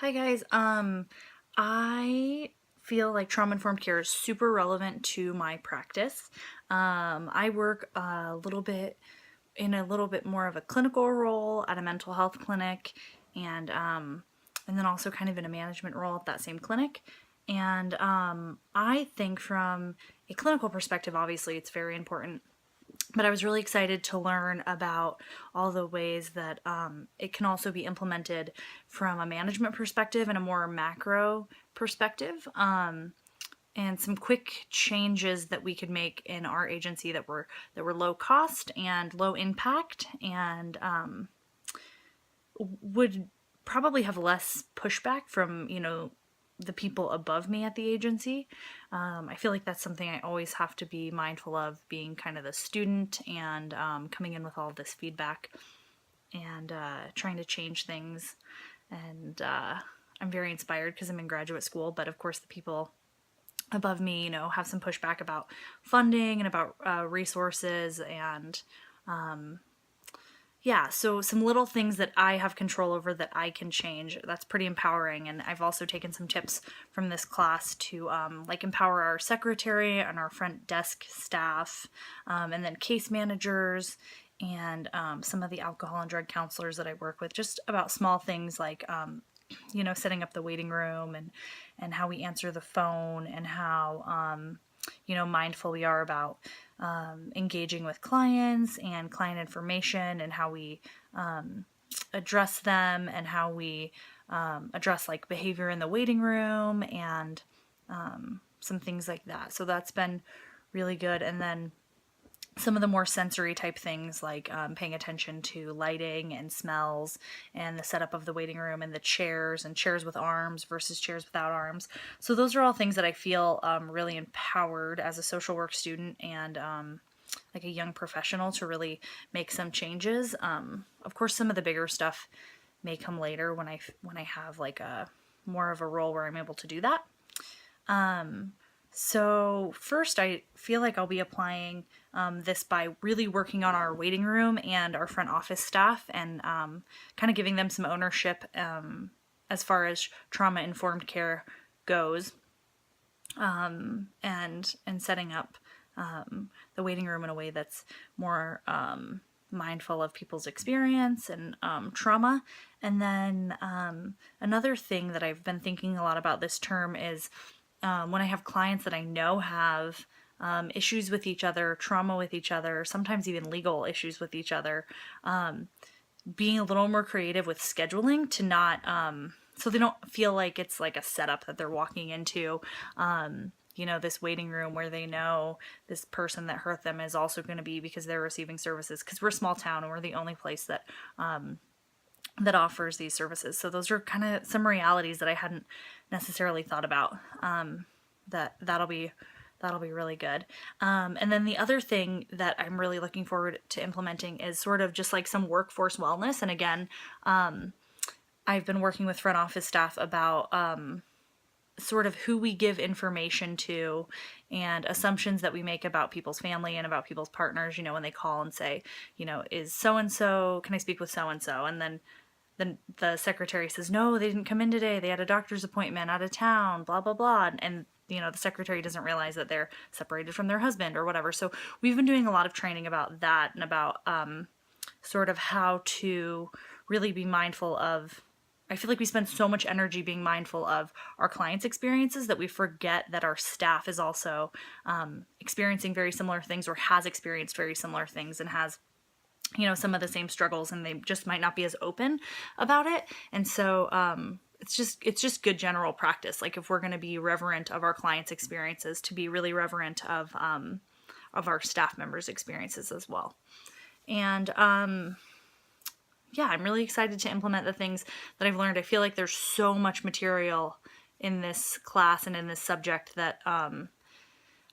Hi guys. I feel like trauma-informed care is super relevant to my practice. I work a little bit more of a clinical role at a mental health clinic, and then also kind of in a management role at that same clinic. And I think from a clinical perspective, obviously, it's very important, but I was really excited to learn about all the ways that it can also be implemented from a management perspective and a more macro perspective, and some quick changes that we could make in our agency that were low cost and low impact, and would probably have less pushback from the people above me at the agency. I feel like that's something I always have to be mindful of, being kind of the student and coming in with all of this feedback and trying to change things. And I'm very inspired because I'm in graduate school, but of course the people above me, have some pushback about funding and about resources and yeah, so some little things that I have control over that I can change. That's pretty empowering. And I've also taken some tips from this class to empower our secretary and our front desk staff, and then case managers and some of the alcohol and drug counselors that I work with, just about small things like setting up the waiting room and how we answer the phone, and how mindful we are about engaging with clients and client information, and how we address them, and how we address like behavior in the waiting room, and some things like that. So that's been really good. And then some of the more sensory type things, like paying attention to lighting and smells and the setup of the waiting room and the chairs, and chairs with arms versus chairs without arms. So those are all things that I feel really empowered as a social work student and like a young professional to really make some changes. Of course, some of the bigger stuff may come later when I have like a more of a role where I'm able to do that. So first, I feel like I'll be applying this by really working on our waiting room and our front office staff, and kind of giving them some ownership as far as trauma-informed care goes, and setting up the waiting room in a way that's more mindful of people's experience and trauma. And then another thing that I've been thinking a lot about this term is when I have clients that I know have issues with each other, trauma with each other, sometimes even legal issues with each other, being a little more creative with scheduling to not, so they don't feel like it's like a setup that they're walking into, this waiting room where they know this person that hurt them is also going to be, because they're receiving services, because we're a small town and we're the only place that that offers these services. So those are kind of some realities that I hadn't necessarily thought about. That'll be really good. And then the other thing that I'm really looking forward to implementing is sort of just like some workforce wellness. And again, I've been working with front office staff about sort of who we give information to and assumptions that we make about people's family and about people's partners, when they call and say, is so-and-so, can I speak with so-and-so? And then the secretary says, no, they didn't come in today. They had a doctor's appointment out of town, blah, blah, blah. And the secretary doesn't realize that they're separated from their husband or whatever. So we've been doing a lot of training about that, and about sort of how to really be mindful of, I feel like we spend so much energy being mindful of our clients' experiences that we forget that our staff is also experiencing very similar things, or has experienced very similar things, and has some of the same struggles, and they just might not be as open about it. And so it's just good general practice. Like, if we're going to be reverent of our clients' experiences, to be really reverent of our staff members' experiences as well. And yeah, I'm really excited to implement the things that I've learned. I feel like there's so much material in this class and in this subject that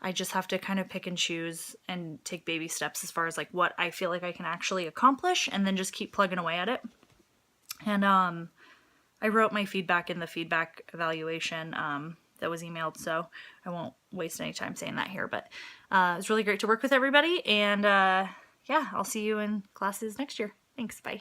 I just have to kind of pick and choose and take baby steps as far as like what I feel like I can actually accomplish, and then just keep plugging away at it. And I wrote my feedback in the feedback evaluation that was emailed, so I won't waste any time saying that here. But it's really great to work with everybody, and yeah, I'll see you in classes next year. Thanks, bye.